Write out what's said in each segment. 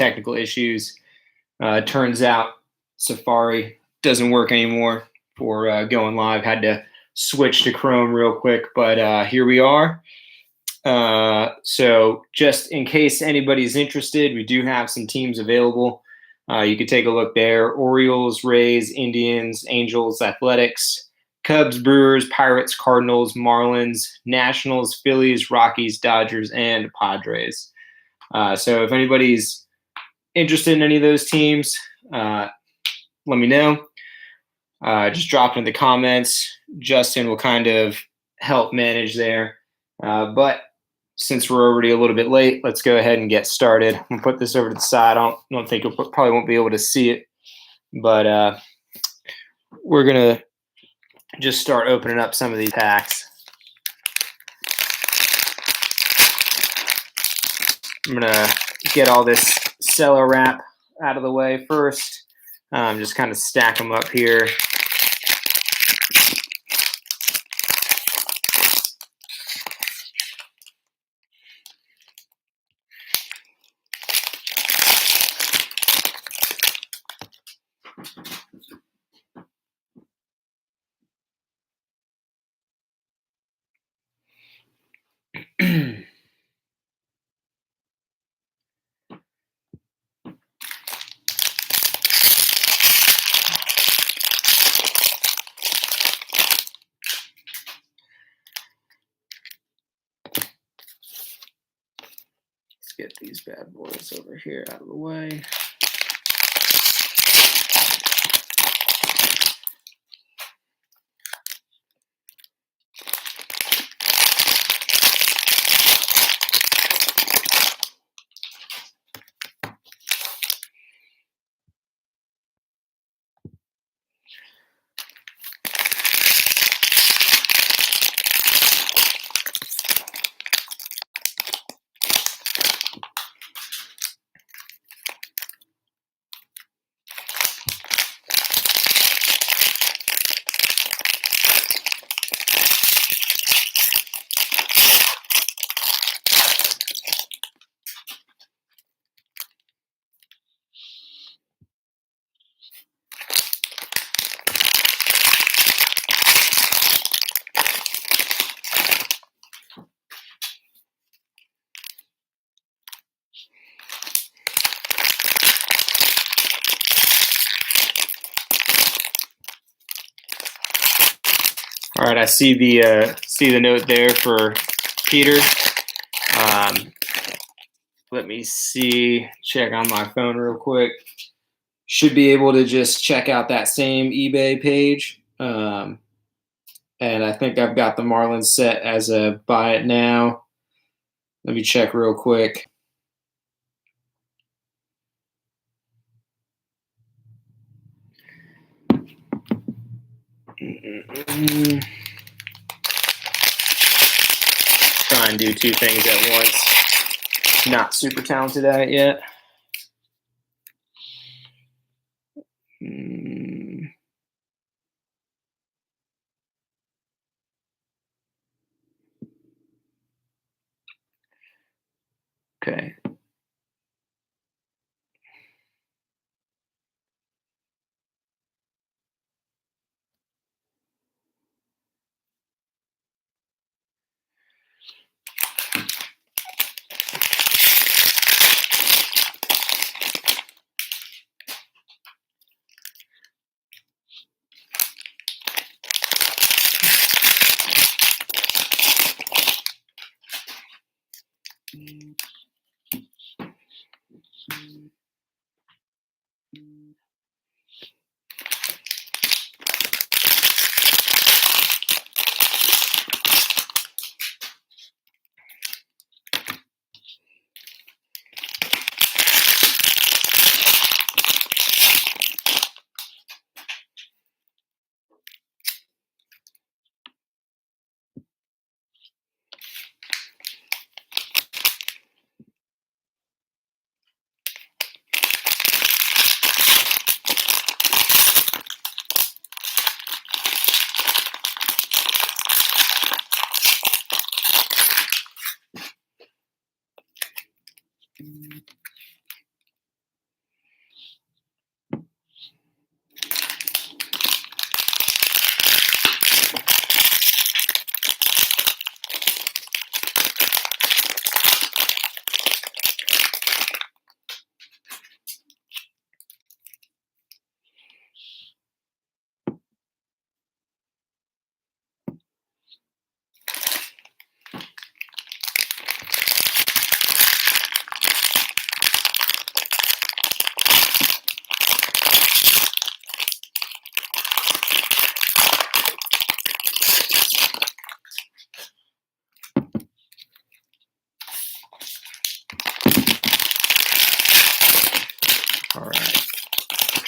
technical issues. Turns out Safari doesn't work anymore for going live. Had to switch to Chrome real quick, but here we are. So just in case anybody's interested, we do have some teams available. You could take a look there: Orioles, Rays, Indians, Angels, Athletics, Cubs, Brewers, Pirates, Cardinals, Marlins, Nationals, Phillies, Rockies, Dodgers, and Padres. So if anybody's interested in any of those teams, let me know. Just drop in the comments. Justin will kind of help manage there. But since we're already a little bit late, let's go ahead and get started. I'm gonna put this over to the side. I don't think you probably won't be able to see it, but we're gonna just start opening up some of these packs. I'm gonna get all this cello wrap out of the way first. Just kind of stack them up here. Get these bad boys over here out of the way. All right, I see the note there for Peter. Let me see, check on my phone real quick. Should be able to just check out that same eBay page. And I think I've got the Marlins set as a buy it now. Let me check real quick. Try and do two things at once. Not super talented at it yet. Okay.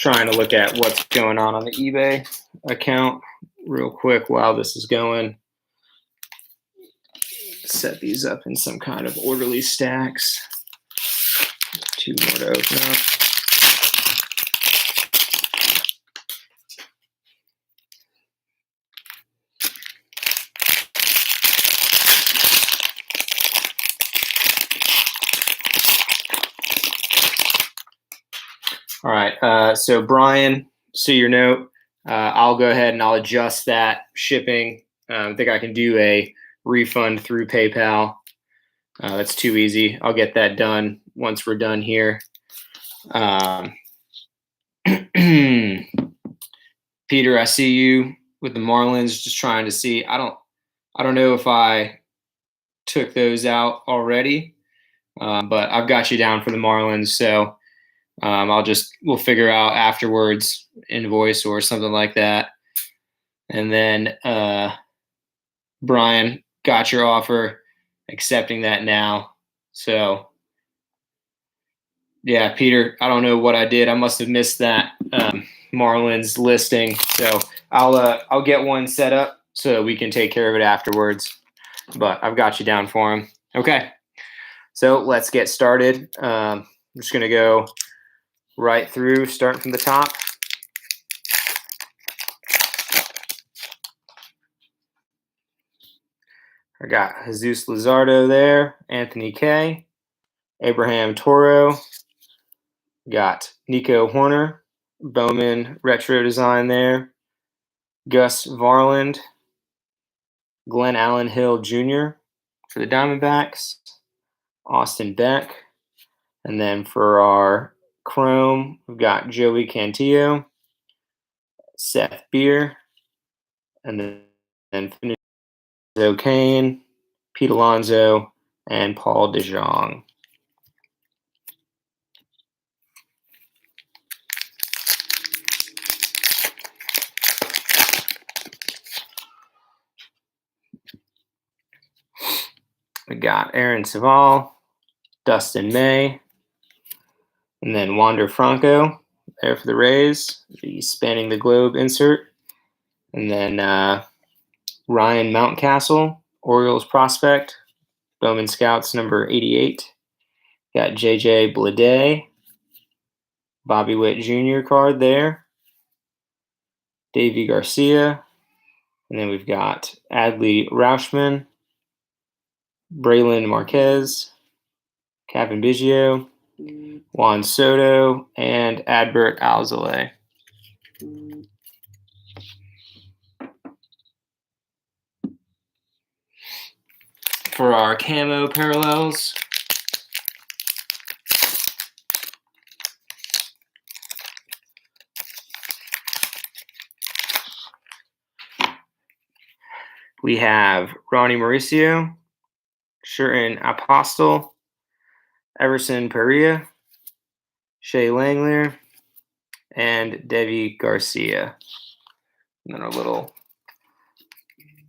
trying to look at what's going on the eBay account real quick while this is going. Set these up in some kind of orderly stacks. 2 more to open up. All right, so Brian, see your note. I'll go ahead and I'll adjust that shipping. I think I can do a refund through PayPal. That's too easy. I'll get that done once we're done here. Peter, I see you with the Marlins. Just trying to see. I don't know if I took those out already, but I've got you down for the Marlins. So we'll figure out afterwards, invoice or something like that. And then Brian, got your offer, accepting that now. So yeah, Peter, I don't know what I did. I must have missed that Marlins listing. So I'll get one set up so we can take care of it afterwards. But I've got you down for him. Okay, so let's get started. I'm just gonna go right through, starting from the top. I got Jesus Luzardo there, Anthony K, Abraham Toro, got Nico Horner, Bowman retro design there, Gus Varland, Glenn Allen Hill Jr. for the Diamondbacks, Austin Beck, and then for our Chrome, we've got Joey Cantillo, Seth Beer, and then Kane, Pete Alonso, and Paul DeJong. We got Aaron Saval, Dustin May, and then Wander Franco there for the Rays, the Spanning the Globe insert. And then Ryan Mountcastle, Orioles prospect, Bowman Scouts number 88. Got JJ Bleday, Bobby Witt Jr. card there, Davey Garcia, and then we've got Adley Rauschman, Braylon Marquez, Kevin Biggio, Juan Soto, and Adbert Alzolay. For our camo parallels, we have Ronnie Mauricio, Sherton Apostle, Everson Perea, Shea Langler, and Devi Garcia. And then our little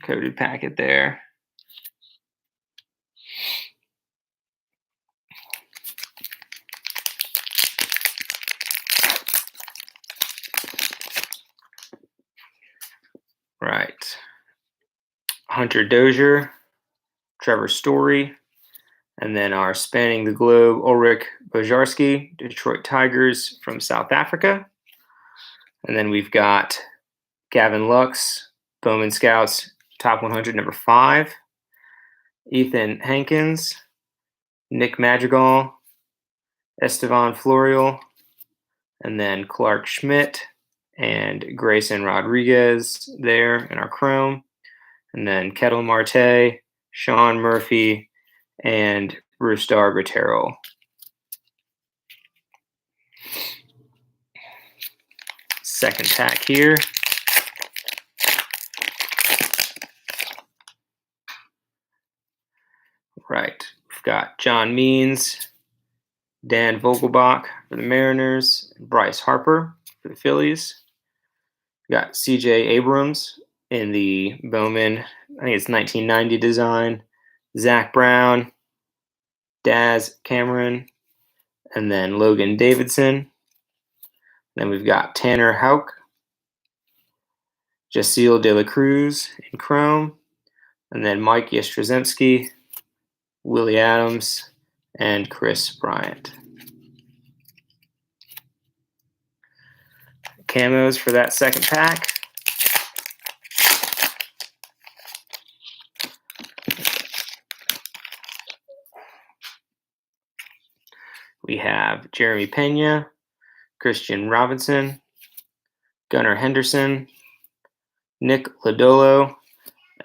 coded packet there. Right. Hunter Dozier, Trevor Story, and then our Spanning the Globe Ulrich Bojarski, Detroit Tigers from South Africa. And then we've got Gavin Lux, Bowman Scouts, Top 100, number 5. Ethan Hankins, Nick Madrigal, Estevan Florial, and then Clark Schmidt and Grayson Rodriguez there in our Chrome. And then Kettle Marte, Sean Murphy, and Rustar Gutero. Second pack here. Right, we've got John Means, Dan Vogelbach for the Mariners, and Bryce Harper for the Phillies. We've got CJ Abrams in the Bowman, I think it's 1990 design, Zach Brown, Daz Cameron, and then Logan Davidson. Then we've got Tanner Houck, Jaceel De La Cruz in Chrome, and then Mike Yastrzemski, Willie Adams, and Chris Bryant. Camos for that second pack. We have Jeremy Pena, Christian Robinson, Gunnar Henderson, Nick Lodolo,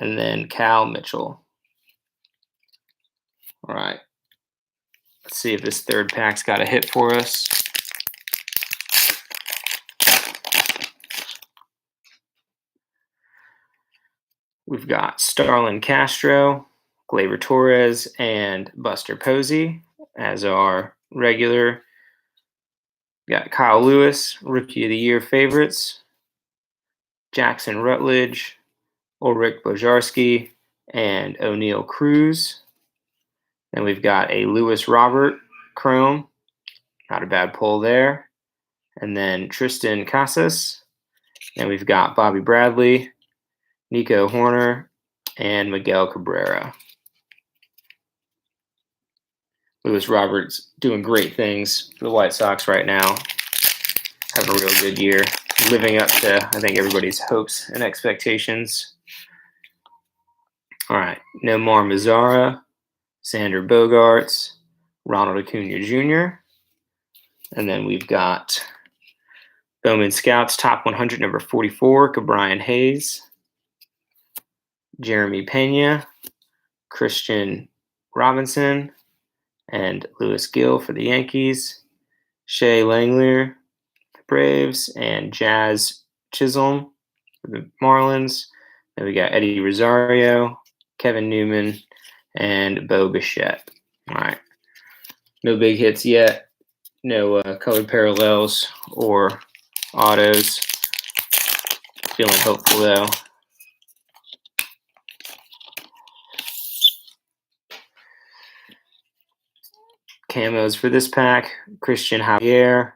and then Cal Mitchell. All right. Let's see if this third pack's got a hit for us. We've got Starlin Castro, Gleyber Torres, and Buster Posey as our regular. We got Kyle Lewis, Rookie of the Year favorites, Jackson Rutledge, Ulrich Bojarski, and O'Neal Cruz. Then we've got a Lewis Robert Chrome, not a bad pull there. And then Tristan Casas. And we've got Bobby Bradley, Nico Horner, and Miguel Cabrera. Lewis Roberts doing great things for the White Sox right now. Having a real good year. Living up to, I think, everybody's hopes and expectations. All right. Nomar Mazara, Xander Bogaerts, Ronald Acuna Jr. And then we've got Bowman Scouts Top 100, number 44, Cabrian Hayes, Jeremy Pena, Christian Robinson, and Lewis Gill for the Yankees, Shea Langelier, the Braves, and Jazz Chisholm for the Marlins. Then we got Eddie Rosario, Kevin Newman, and Bo Bichette. All right. No big hits yet. No colored parallels or autos. Feeling hopeful, though. Camos for this pack: Christian Javier,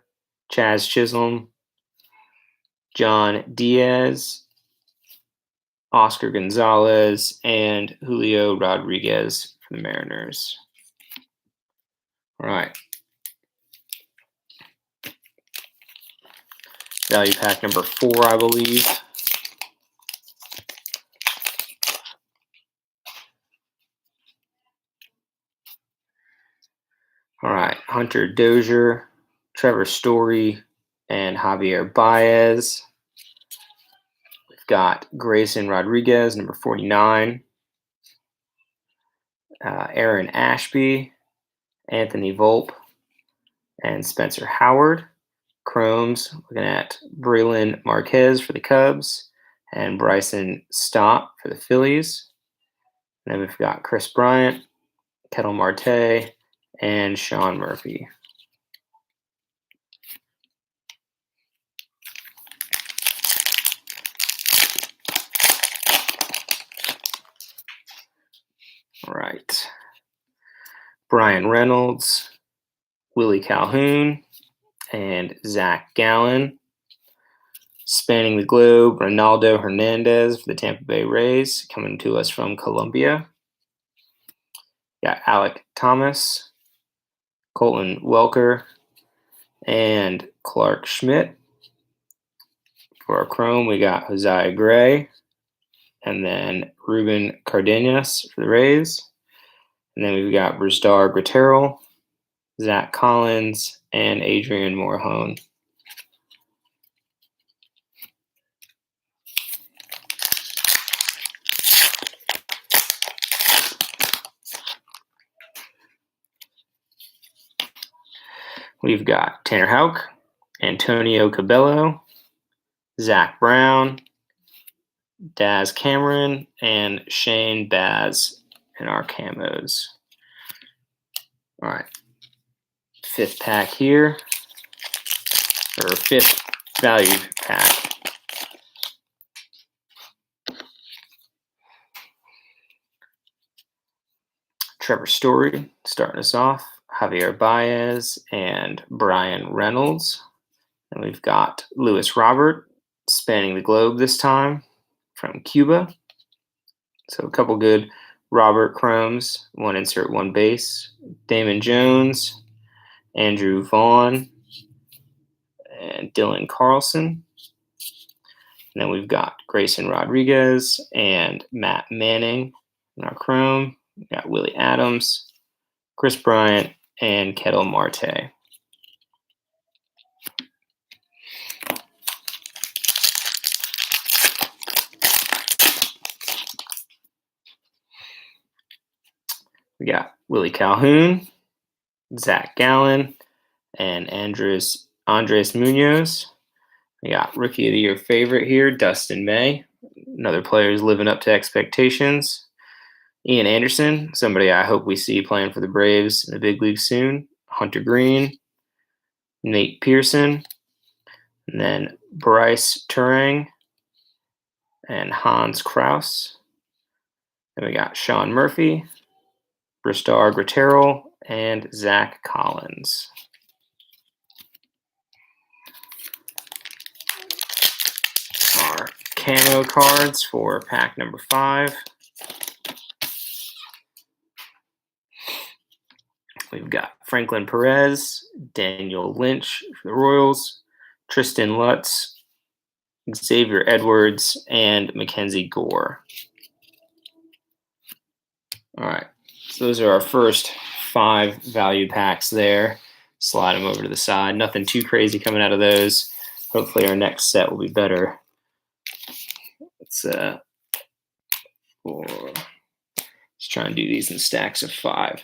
Chaz Chisholm, John Diaz, Oscar Gonzalez, and Julio Rodriguez for the Mariners. All right. Value pack number 4, I believe. All right. Hunter Dozier, Trevor Story, and Javier Baez. We've got Grayson Rodriguez, number 49. Aaron Ashby, Anthony Volpe, and Spencer Howard. Chromes, looking at Braylon Marquez for the Cubs and Bryson Stott for the Phillies. And then we've got Chris Bryant, Ketel Marte, and Sean Murphy. All right. Brian Reynolds, Willie Calhoun, and Zach Gallen. Spanning the globe, Ronaldo Hernandez for the Tampa Bay Rays, coming to us from Colombia. Got Alec Thomas, Colton Welker, and Clark Schmidt. For our Chrome, we got Josiah Gray, and then Ruben Cardenas for the Rays. And then we've got Brusdar Graterol, Zach Collins, and Adrian Morhone. We've got Tanner Houck, Antonio Cabello, Zach Brown, Daz Cameron, and Shane Baz in our camos. All right. 5th pack here, or 5th value pack. Trevor Story starting us off, Javier Baez, and Brian Reynolds. And we've got Lewis Robert, spanning the globe this time, from Cuba. So a couple good Robert Chromes, one insert, one base. Damon Jones, Andrew Vaughn, and Dylan Carlson. And then we've got Grayson Rodriguez and Matt Manning in our Chrome. We've got Willie Adams, Chris Bryant, and Ketel Marte. We got Willie Calhoun, Zach Gallen, and Andres Munoz. We got Rookie of the Year favorite here, Dustin May. Another player who's living up to expectations. Ian Anderson, somebody I hope we see playing for the Braves in the big league soon. Hunter Green, Nate Pearson, and then Bryce Turang and Hans Kraus. Then we got Sean Murphy, Bristar Gratterall, and Zach Collins. Our camo cards for pack number 5. We've got Franklin Perez, Daniel Lynch for the Royals, Tristan Lutz, Xavier Edwards, and Mackenzie Gore. All right, so those are our first 5 value packs there. Slide them over to the side. Nothing too crazy coming out of those. Hopefully our next set will be better. Let's try and do these in stacks of 5.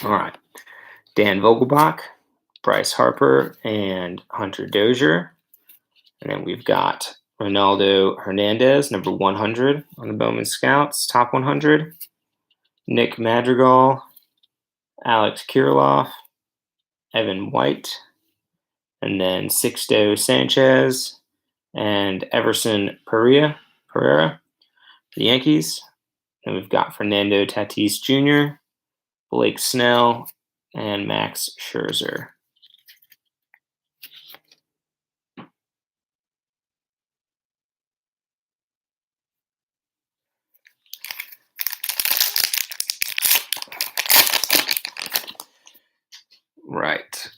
All right, Dan Vogelbach, Bryce Harper, and Hunter Dozier. And then we've got Ronaldo Hernandez, number 100 on the Bowman Scouts, top 100. Nick Madrigal, Alex Kirilloff, Evan White, and then Sixto Sanchez and Everson Pereira for the Yankees. And we've got Fernando Tatis Jr., Blake Snell, and Max Scherzer. Right.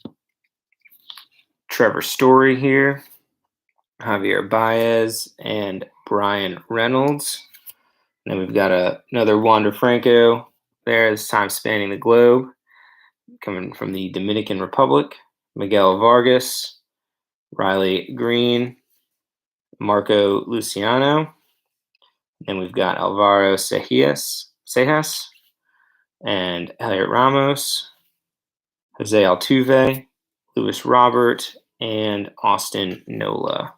Trevor Story here, Javier Baez, and Brian Reynolds. And then we've got another Wander Franco there, this time spanning the globe, coming from the Dominican Republic. Miguel Vargas, Riley Green, Marco Luciano. And we've got Alvaro Seijas, and Elliot Ramos, Jose Altuve, Luis Robert, and Austin Nola.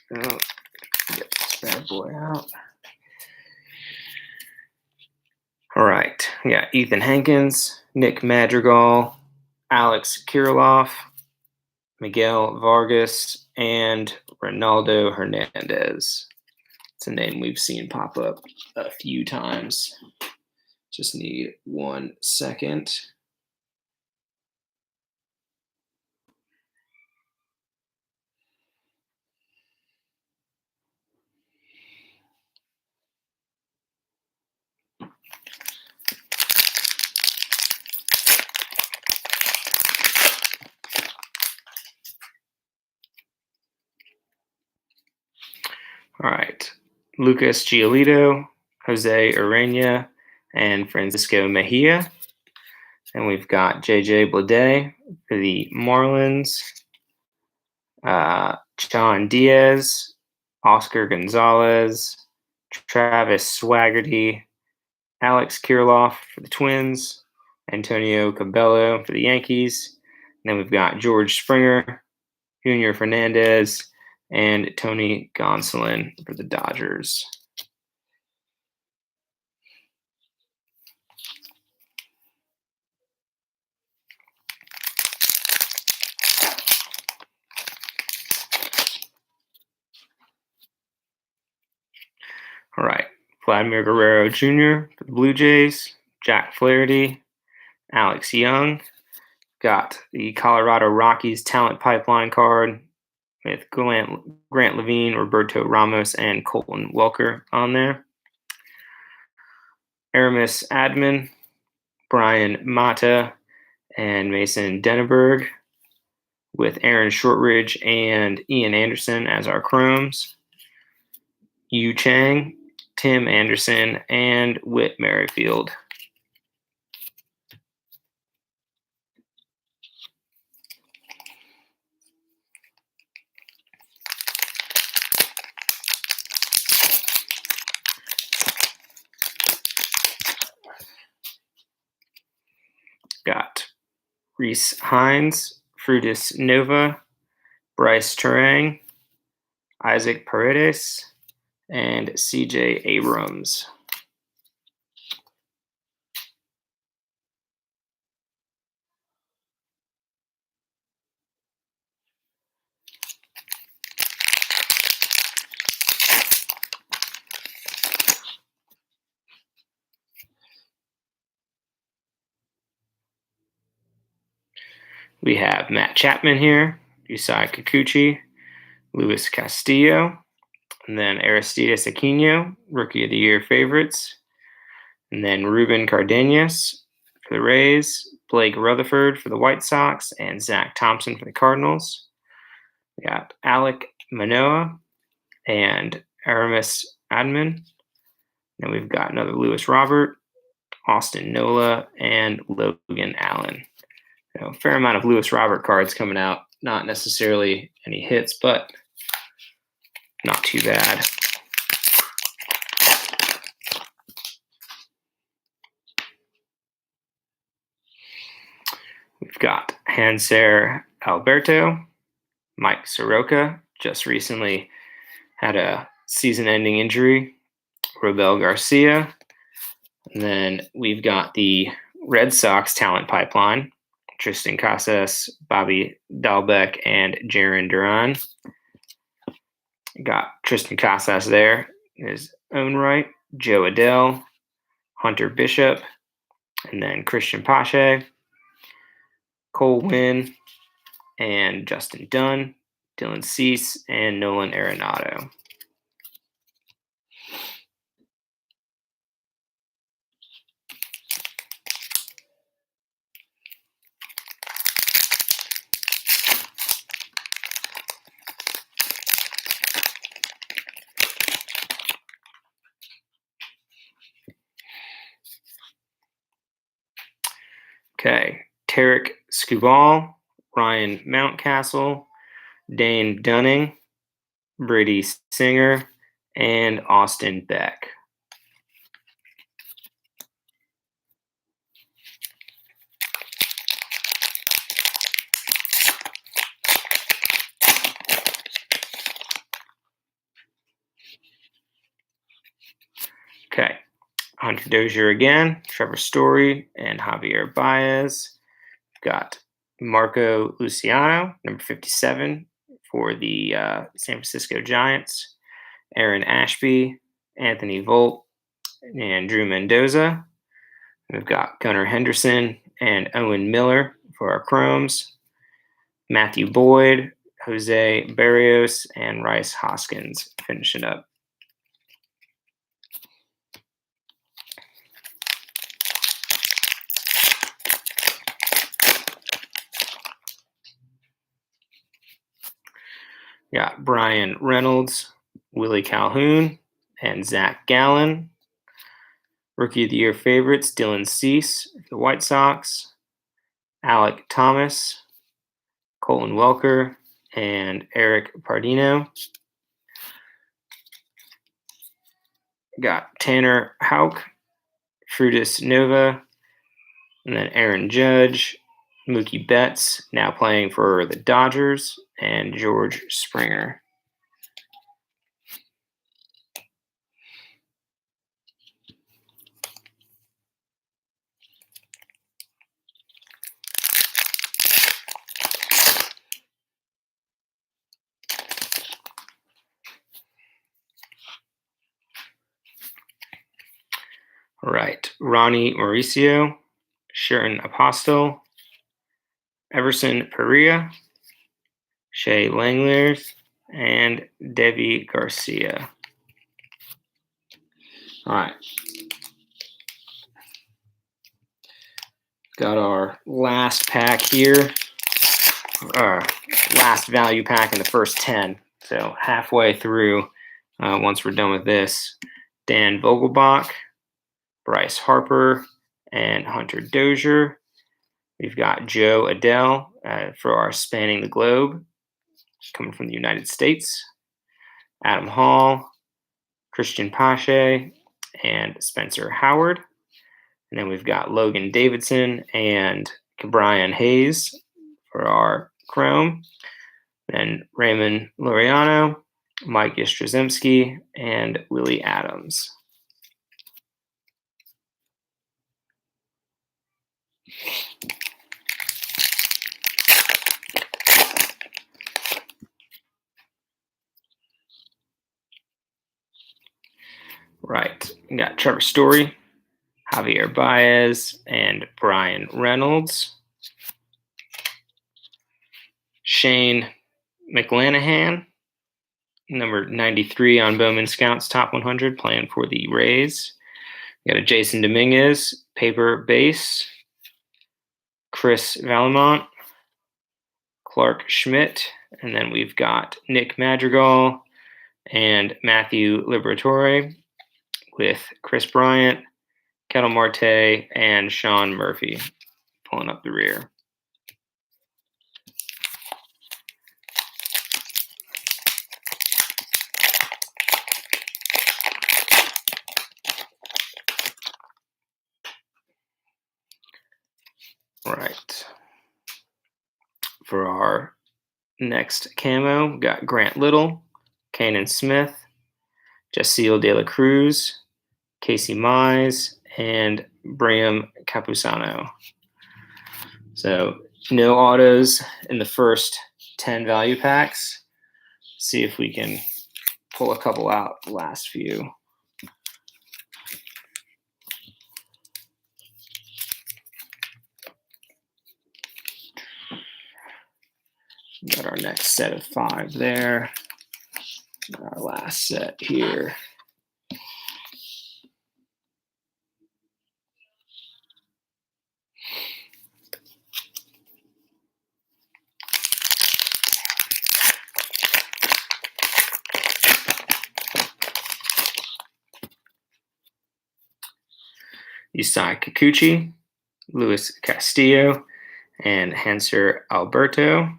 Oh, get this bad boy out. All right, we got Ethan Hankins, Nick Madrigal, Alex Kirilloff, Miguel Vargas, and Ronaldo Hernandez. It's a name we've seen pop up a few times. Just need 1 second. All right, Lucas Giolito, Jose Urena, and Francisco Mejia. And we've got JJ Bleday for the Marlins, John Diaz, Oscar Gonzalez, Travis Swaggerty, Alex Kirilloff for the Twins, Antonio Cabello for the Yankees. And then we've got George Springer, Junior Fernandez, and Tony Gonsolin for the Dodgers. All right. Vladimir Guerrero Jr. for the Blue Jays, Jack Flaherty, Alex Young. Got the Colorado Rockies talent pipeline card with Grant Levine, Roberto Ramos, and Colton Welker on there. Aramis Admin, Brian Mata, and Mason Denneberg, with Aaron Shortridge and Ian Anderson as our Chromes. Yu Chang, Tim Anderson, and Whit Merrifield. Got Reese Hines, Frutis Nova, Bryce Terang, Isaac Paredes, and CJ Abrams. We have Matt Chapman here, Yusei Kikuchi, Luis Castillo, and then Aristides Aquino, Rookie of the Year favorites, and then Ruben Cardenas for the Rays, Blake Rutherford for the White Sox, and Zach Thompson for the Cardinals. We got Alek Manoah and Aramis Admin. Then we've got another Lewis Robert, Austin Nola, and Logan Allen. A fair amount of Lewis Robert cards coming out. Not necessarily any hits, but not too bad. We've got Hanser Alberto, Mike Soroka, just recently had a season-ending injury, Robel Garcia, and then we've got the Red Sox talent pipeline, Tristan Casas, Bobby Dalbec, and Jarren Duran. Got Tristan Casas there in his own right, Joe Adell, Hunter Bishop, and then Christian Pache, Cole Winn, and Justin Dunn, Dylan Cease, and Nolan Arenado. Okay, Tarek Skubal, Ryan Mountcastle, Dane Dunning, Brady Singer, and Austin Beck. Okay, Hunter Dozier again, Trevor Story, and Javier Baez. Got Marco Luciano, number 57, for the San Francisco Giants, Aaron Ashby, Anthony Volt, and Drew Mendoza. We've got Gunnar Henderson and Owen Miller for our Chromes, Matthew Boyd, Jose Barrios, and Rice Hoskins finishing up. Got Brian Reynolds, Willie Calhoun, and Zach Gallen. Rookie of the Year favorites, Dylan Cease for the White Sox, Alek Thomas, Colton Welker, and Eric Pardino. Got Tanner Houck, Frutis Nova, and then Aaron Judge, Mookie Betts, now playing for the Dodgers, and George Springer. All right. Ronnie Mauricio, Sharon Apostle, Everson Perea, Shay Langers, and Debbie Garcia. All right. Got our last pack here. Last value pack in the first 10. So halfway through, once we're done with this, Dan Vogelbach, Bryce Harper, and Hunter Dozier. We've got Joe Adele for our Spanning the Globe, coming from the United States. Adam Hall, Christian Pache, and Spencer Howard. And then we've got Logan Davidson and Brian Hayes for our Chrome. Then Raymond Laureano, Mike Yastrzemski, and Willie Adams. Right, we got Trevor Story, Javier Baez, and Brian Reynolds. Shane McClanahan, number 93 on Bowman Scouts Top 100, playing for the Rays. We got a Jason Dominguez, paper base. Chris Valamont, Clark Schmidt, and then we've got Nick Madrigal and Matthew Liberatore with Chris Bryant, Kettle Marte, and Sean Murphy pulling up the rear. Right. For our next camo, we got Grant Little, Kanan Smith, Jasiel De La Cruz, Casey Mize, and Bram Capusano. So no autos in the first 10 value packs. See if we can pull a couple out the last few. Got our next set of 5 there. Our last set here. Isai Kikuchi, Luis Castillo, and Hanser Alberto.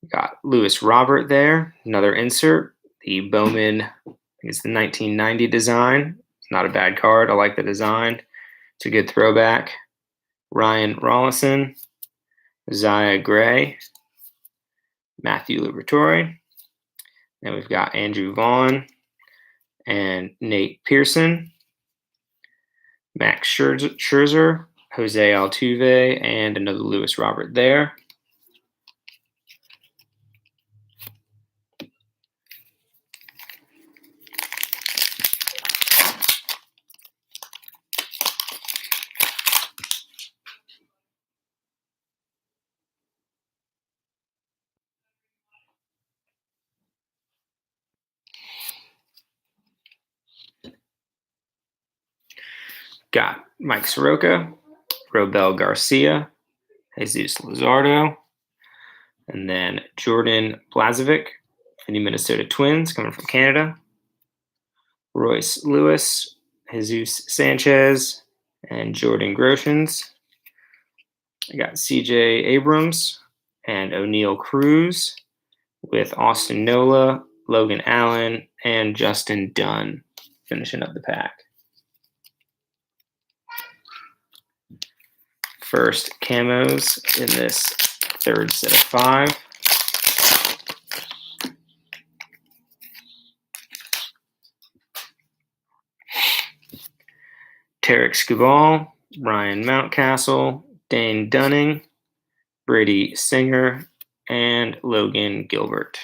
We got Lewis Robert there, another insert. The Bowman, I think it's the 1990 design. Not a bad card. I like the design. It's a good throwback. Ryan Rollison, Zaya Gray, Matthew Liberatore. Then we've got Andrew Vaughn and Nate Pearson, Max Scherzer, Jose Altuve, and another Lewis Robert there. Got Mike Soroka, Robel Garcia, Jesus Luzardo, and then Jordan Blazovic from the Minnesota Twins coming from Canada, Royce Lewis, Jesus Sanchez, and Jordan Groshans. I got CJ Abrams and O'Neill Cruz with Austin Nola, Logan Allen, and Justin Dunn finishing up the pack. First camos in this third set of 5. Tarek Skubal, Ryan Mountcastle, Dane Dunning, Brady Singer, and Logan Gilbert.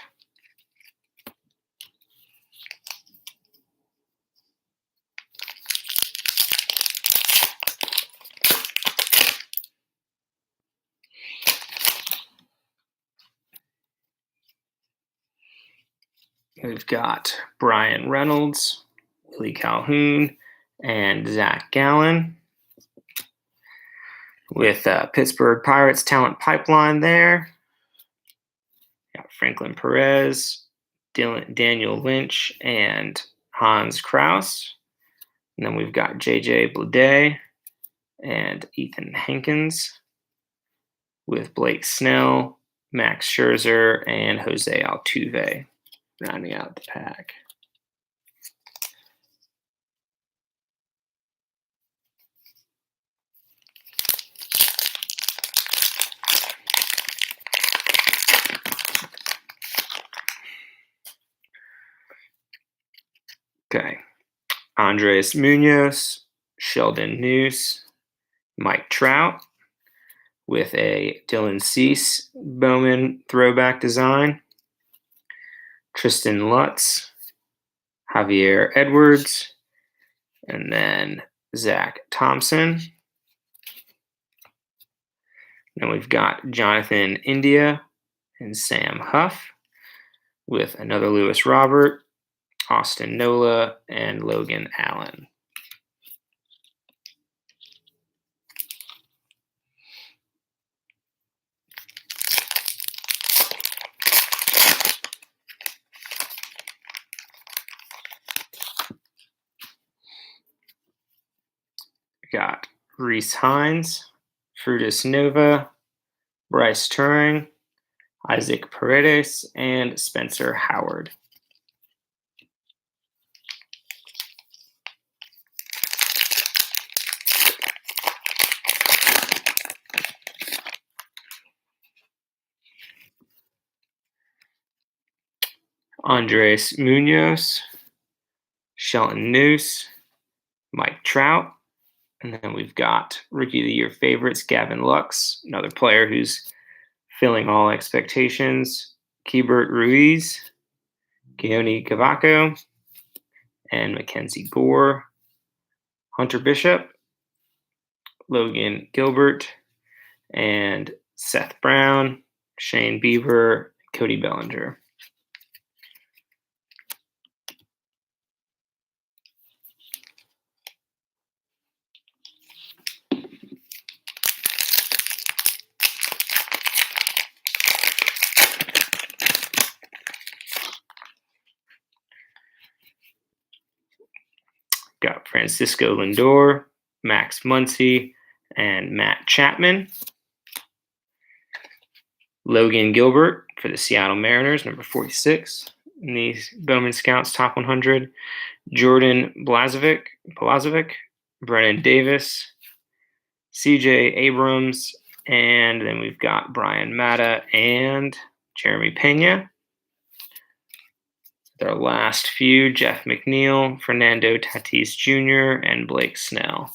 We've got Brian Reynolds, Willie Calhoun, and Zach Gallen. With Pittsburgh Pirates talent pipeline there. Got Franklin Perez, Daniel Lynch, and Hans Kraus. And then we've got J.J. Bleday and Ethan Hankins with Blake Snell, Max Scherzer, and Jose Altuve rounding out the pack. Okay. Andres Munoz, Sheldon Neuse, Mike Trout with a Dylan Cease Bowman throwback design. Tristan Lutz, Javier Edwards, and then Zach Thompson. Then we've got Jonathan India and Sam Huff with another Lewis Robert, Austin Nola, and Logan Allen. Got Reese Hines, Frutus Nova, Bryce Turing, Isaac Paredes, and Spencer Howard. Andres Munoz, Shelton Neuse, Mike Trout, and then we've got Rookie of the Year favorites, Gavin Lux, another player who's filling all expectations, Keibert Ruiz, Keone Cavaco, and Mackenzie Gore, Hunter Bishop, Logan Gilbert, and Seth Brown, Shane Bieber, Cody Bellinger. Got Francisco Lindor, Max Muncy, and Matt Chapman. Logan Gilbert for the Seattle Mariners, number 46 in the Bowman Scouts Top 100. Jordan Blazovic, Brennan Davis, CJ Abrams, and then we've got Brian Matta and Jeremy Pena. Their last few, Jeff McNeil, Fernando Tatis Jr., and Blake Snell.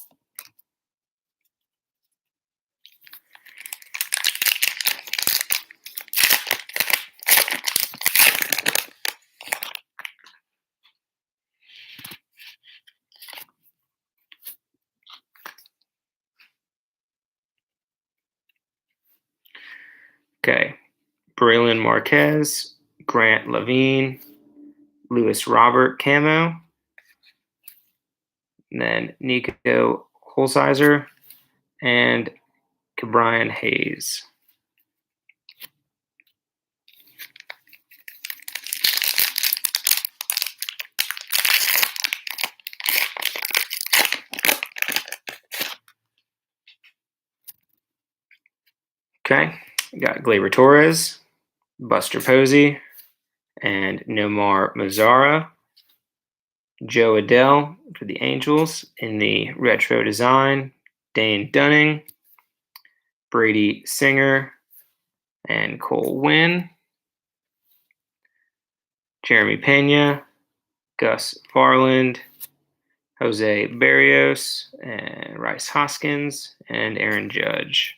Okay, Braylon Marquez, Grant Levine, Lewis Robert Camo, and then Nico Holsizer, and Ke'Bryan Hayes. Okay, we got Gleyber Torres, Buster Posey, and Nomar Mazara. Joe Adell for the Angels in the retro design, Dane Dunning, Brady Singer, and Cole Winn. Jeremy Pena, Gus Varland, Jose Barrios, and Rice Hoskins, and Aaron Judge.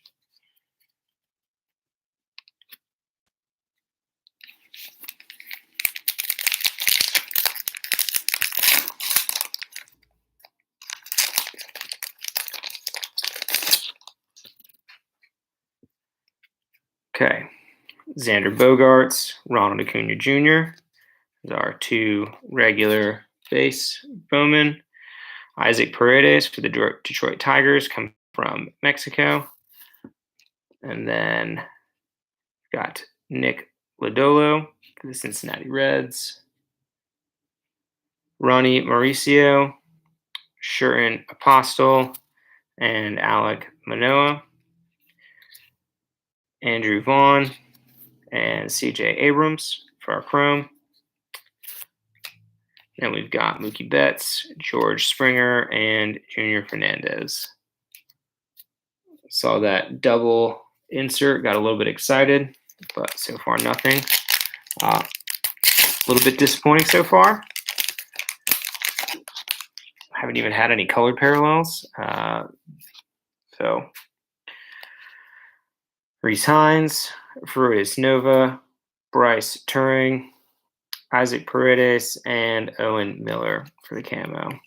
Okay, Xander Bogaerts, Ronald Acuna Jr., There's our 2 regular base Bowman. Isaac Paredes for the Detroit Tigers, come from Mexico. And then got Nick Lodolo for the Cincinnati Reds. Ronnie Mauricio, Sherton Apostle, and Alec Manoah. Andrew Vaughn and CJ Abrams for our Chrome. Then we've got Mookie Betts, George Springer, and Junior Fernandez. Saw that double insert, got a little bit excited, but so far nothing. A little bit disappointing so far. Haven't even had any colored parallels. So Reese Hines, Fruitus Nova, Bryce Turing, Isaac Paredes, and Owen Miller for the camo.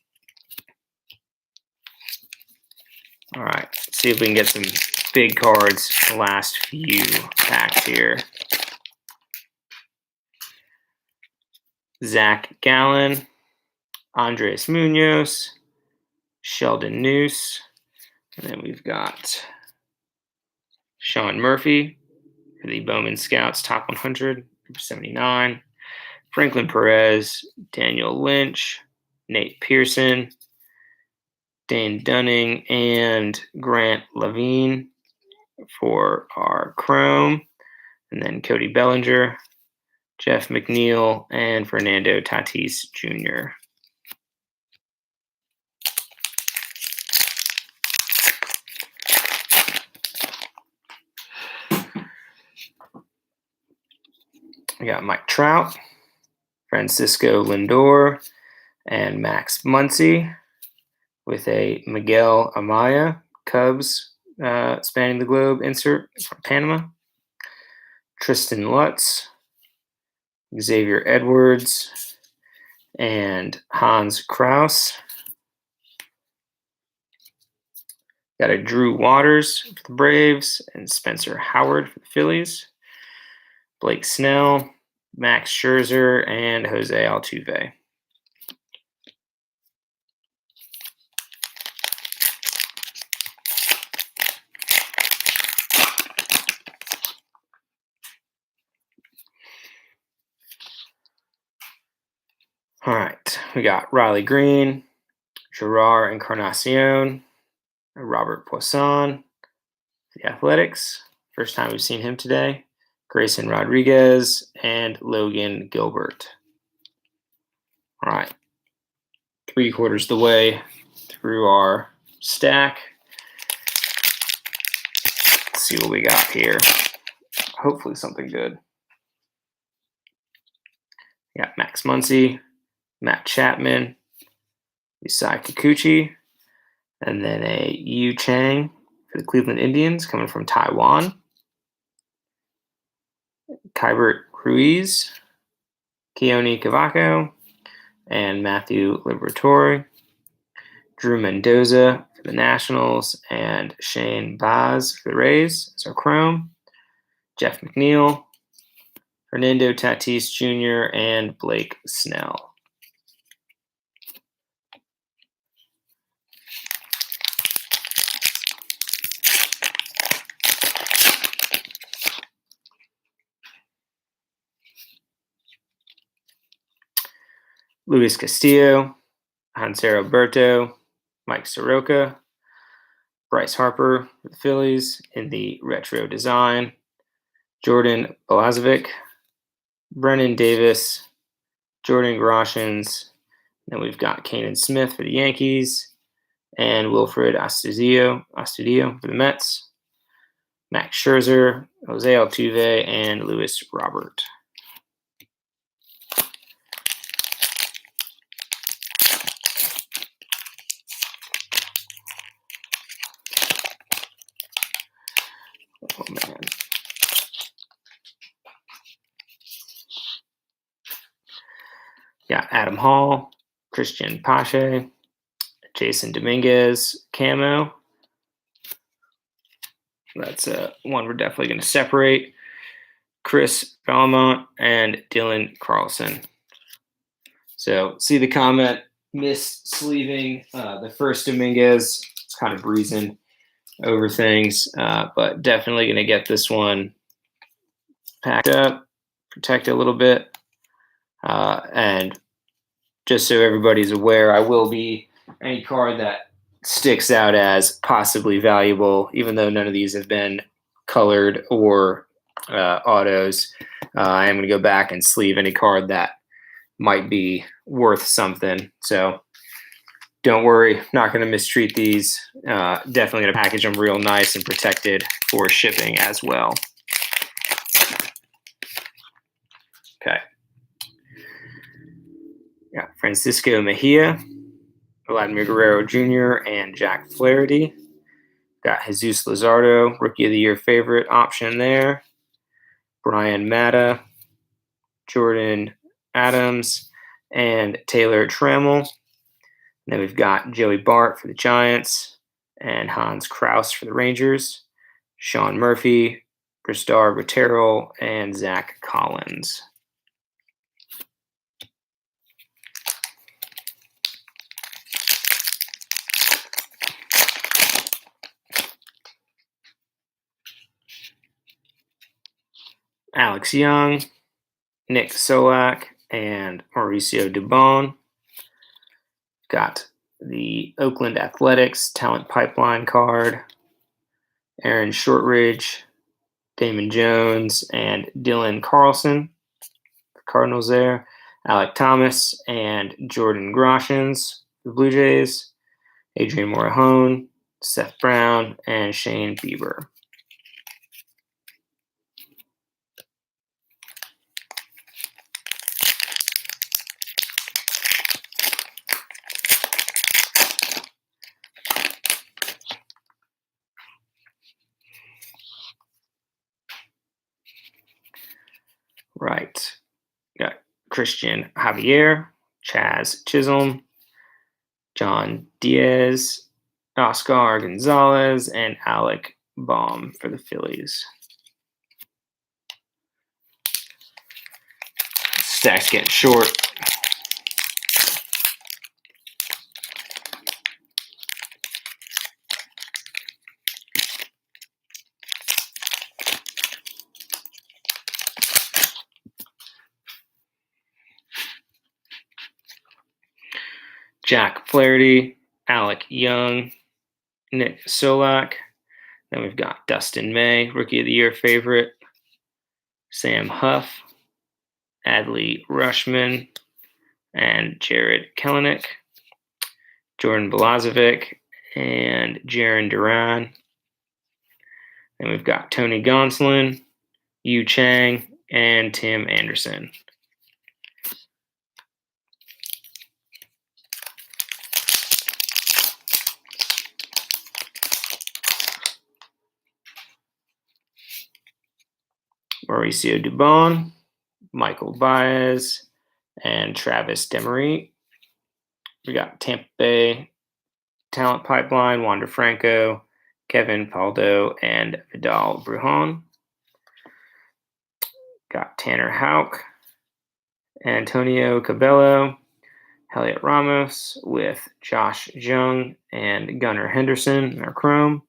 All right, let's see if we can get some big cards the last few packs here. Zach Gallen, Andres Munoz, Sheldon Noose, and then we've got Sean Murphy for the Bowman Scouts Top 100, number 79. Franklin Perez, Daniel Lynch, Nate Pearson, Dane Dunning, and Grant Levine for our Chrome. And then Cody Bellinger, Jeff McNeil, and Fernando Tatis Jr. We got Mike Trout, Francisco Lindor, and Max Muncy with a Miguel Amaya Cubs spanning the globe insert from Panama. Tristan Lutz, Xavier Edwards, and Hans Kraus. Got a Drew Waters for the Braves and Spencer Howard for the Phillies. Blake Snell, Max Scherzer, and Jose Altuve. All right, we got Riley Green, Gerard Encarnacion, Robert Poisson, the Athletics. First time we've seen him today. Grayson Rodriguez, and Logan Gilbert. All right, 3/4 the way through our stack. Let's see what we got here. Hopefully something good. We got Max Muncy, Matt Chapman, Yusei Kikuchi, and then a Yu Chang for the Cleveland Indians coming from Taiwan. Kybert Ruiz, Keone Cavaco, and Matthew Liberatore. Drew Mendoza for the Nationals, and Shane Baz for the Rays as our Chrome. Jeff McNeil, Fernando Tatis Jr., and Blake Snell. Luis Castillo, Hanser Alberto, Mike Soroka, Bryce Harper for the Phillies in the retro design, Jordan Balazovic, Brennan Davis, Jordan Groshans, then we've got Kanan Smith for the Yankees, and Wilfred Astudillo for the Mets, Max Scherzer, Jose Altuve, and Luis Robert. Oh, man. Got Adam Hall, Christian Pache, Jason Dominguez, camo. That's one we're definitely going to separate. Chris Belmont and Dylan Carlson So see the comment, miss sleeving the first Dominguez. It's kind of breezing over things, but definitely going to get this one packed up, protect it a little bit. And just so everybody's aware, I will be any card that sticks out as possibly valuable, even though none of these have been colored or autos. I am going to go back and sleeve any card that might be worth something. So don't worry, not going to mistreat these. Definitely going to package them real nice and protected for shipping as well. Okay. Got Francisco Mejia, Vladimir Guerrero Jr., and Jack Flaherty. Got Jesus Luzardo, Rookie of the Year favorite option there. Brian Matta, Jordan Adams, and Taylor Trammell. And then we've got Joey Bart for the Giants and Hans Kraus for the Rangers. Sean Murphy, Bristar Botero, and Zach Collins. Alex Young, Nick Solak, and Mauricio Dubon. Got the Oakland Athletics Talent Pipeline card. Aaron Shortridge, Damon Jones, and Dylan Carlson. The Cardinals there. Alec Thomas and Jordan Groshans, the Blue Jays. Adrian Morejon, Seth Brown, and Shane Bieber. Right. Got Christian Javier, Chaz Chisholm, John Diaz, Oscar Gonzalez, and Alec Baum for the Phillies. Stack's getting short. Jack Flaherty, Alec Young, Nick Solak. Then we've got Dustin May, Rookie of the Year favorite. Sam Huff, Adley Rushman, and Jared Kelenic. Jordan Balazovic, and Jaron Duran. Then we've got Tony Gonsolin, Yu Chang, and Tim Anderson. Mauricio Dubon, Michael Baez, and Travis Demery. We got Tampa Bay Talent Pipeline, Wander Franco, Kevin Paldo, and Vidal Brujon. Got Tanner Houck, Antonio Cabello, Heliot Ramos with Josh Jung and Gunnar Henderson in our Chrome.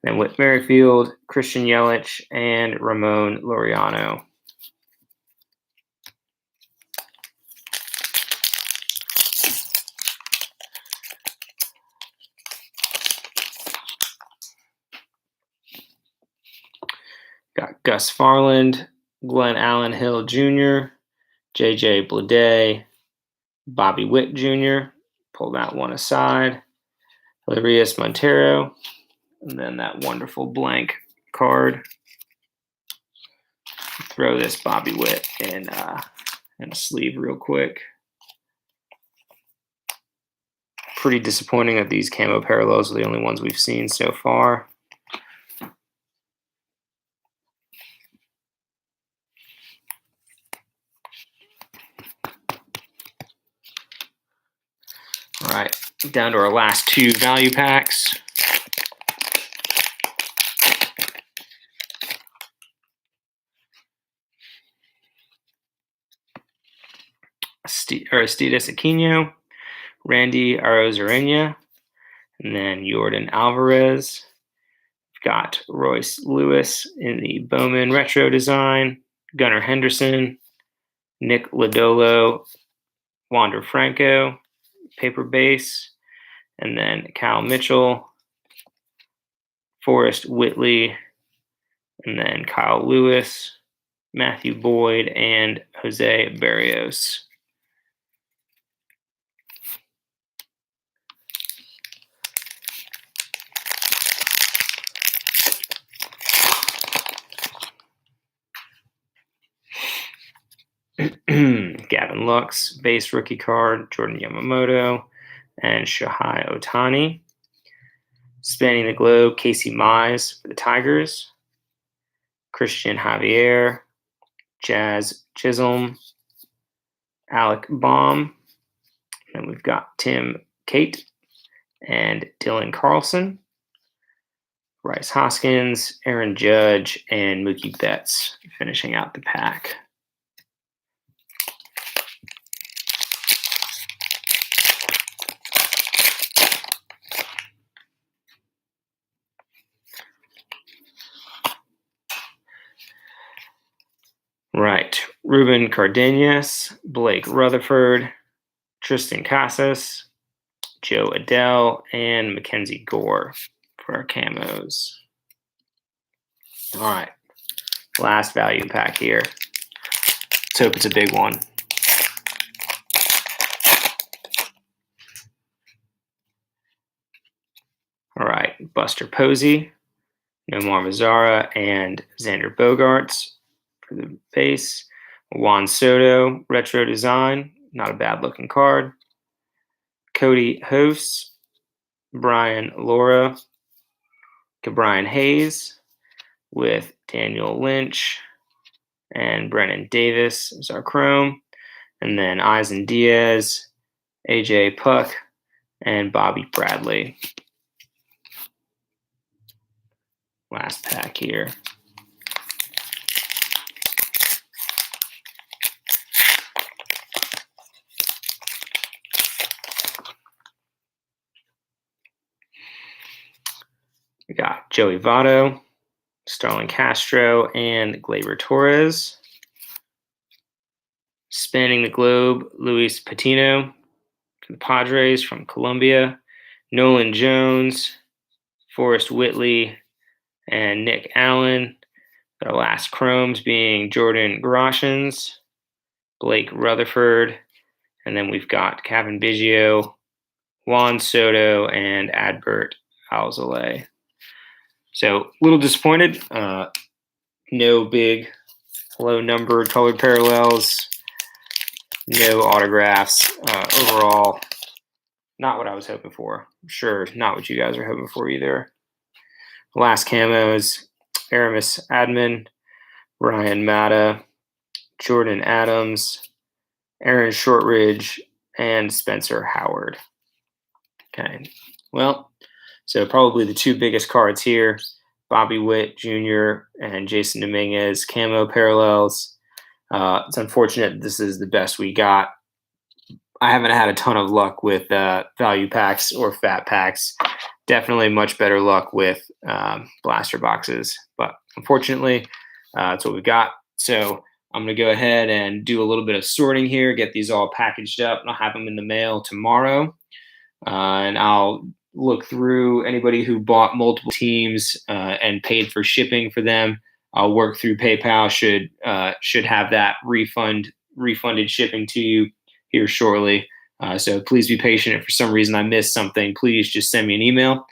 Then Whit Merrifield, Christian Yelich, and Ramon Laureano. Got Gus Farland, Glenn Allen Hill Jr., J.J. Bleday, Bobby Witt Jr., pull that one aside, Hilarius Montero, and then that wonderful blank card. Throw this Bobby Witt in a sleeve real quick. Pretty disappointing that these camo parallels are the only ones we've seen so far. All right, down to our last two value packs. Aristides Aquino, Randy Arozarena, and then Jordan Alvarez. We've got Royce Lewis in the Bowman retro design, Gunnar Henderson, Nick Lodolo, Wander Franco, paper base, and then Cal Mitchell, Forrest Whitley, and then Kyle Lewis, Matthew Boyd, and Jose Barrios. Gavin Lux, base rookie card, Jordan Yamamoto, and Shohei Ohtani. Spanning the globe, Casey Mize for the Tigers, Christian Javier, Jazz Chisholm, Alec Baum, and we've got Tim Cate and Dylan Carlson, Bryce Hoskins, Aaron Judge, and Mookie Betts finishing out the pack. Right, Ruben Cardenas, Blake Rutherford, Tristan Casas, Joe Adele, and Mackenzie Gore for our camos. All right, last value pack here. Let's hope it's a big one. All right, Buster Posey, Nomar Mazara, and Xander Bogaerts for the base. Juan Soto, retro design, not a bad looking card. Cody House, Brian Laura, Brian Hayes with Daniel Lynch and Brennan Davis is our chrome. And then Eisen Diaz, AJ Puck, and Bobby Bradley. Last pack here. We got Joey Votto, Starlin Castro, and Gleyber Torres. Spanning the globe, Luis Patino for the Padres from Colombia, Nolan Jones, Forrest Whitley, and Nick Allen. Our last chromes being Jordan Groshans, Blake Rutherford, and then we've got Kevin Biggio, Juan Soto, and Adbert Alzolay. So a little disappointed. No big low number colored parallels, no autographs. Overall, not what I was hoping for. Sure, not what you guys are hoping for either. Last camos, Aramis Admin, Ryan Matta, Jordan Adams, Aaron Shortridge, and Spencer Howard. Okay, well, so probably the two biggest cards here, Bobby Witt Jr. and Jason Dominguez camo parallels. It's unfortunate this is the best we got. I haven't had a ton of luck with value packs or fat packs. Definitely much better luck with blaster boxes. But unfortunately, that's what we got. So I'm going to go ahead and do a little bit of sorting here, get these all packaged up, and I'll have them in the mail tomorrow. And I'll look through anybody who bought multiple teams and paid for shipping for them. I'll work through PayPal. Should have that refunded shipping to you here shortly. So please be patient. If for some reason I missed something, please just send me an email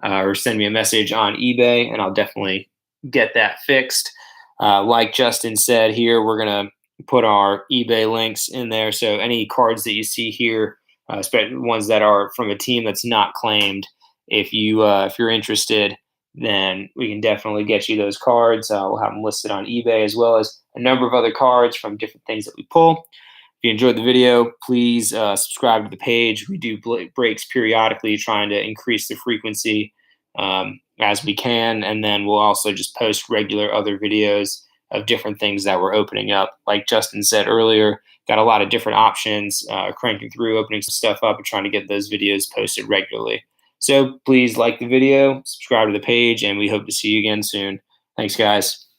or send me a message on eBay, and I'll definitely get that fixed. Like Justin said here, we're going to put our eBay links in there. So any cards that you see here, especially ones that are from a team that's not claimed, if you're interested, then we can definitely get you those cards. We'll have them listed on eBay, as well as a number of other cards from different things that we pull. If you enjoyed the video, please subscribe to the page. We do breaks periodically, trying to increase the frequency as we can. And then we'll also just post regular other videos of different things that we're opening up. Like Justin said earlier, got a lot of different options, cranking through, opening some stuff up, and trying to get those videos posted regularly. So please like the video, subscribe to the page, and we hope to see you again soon. Thanks, guys.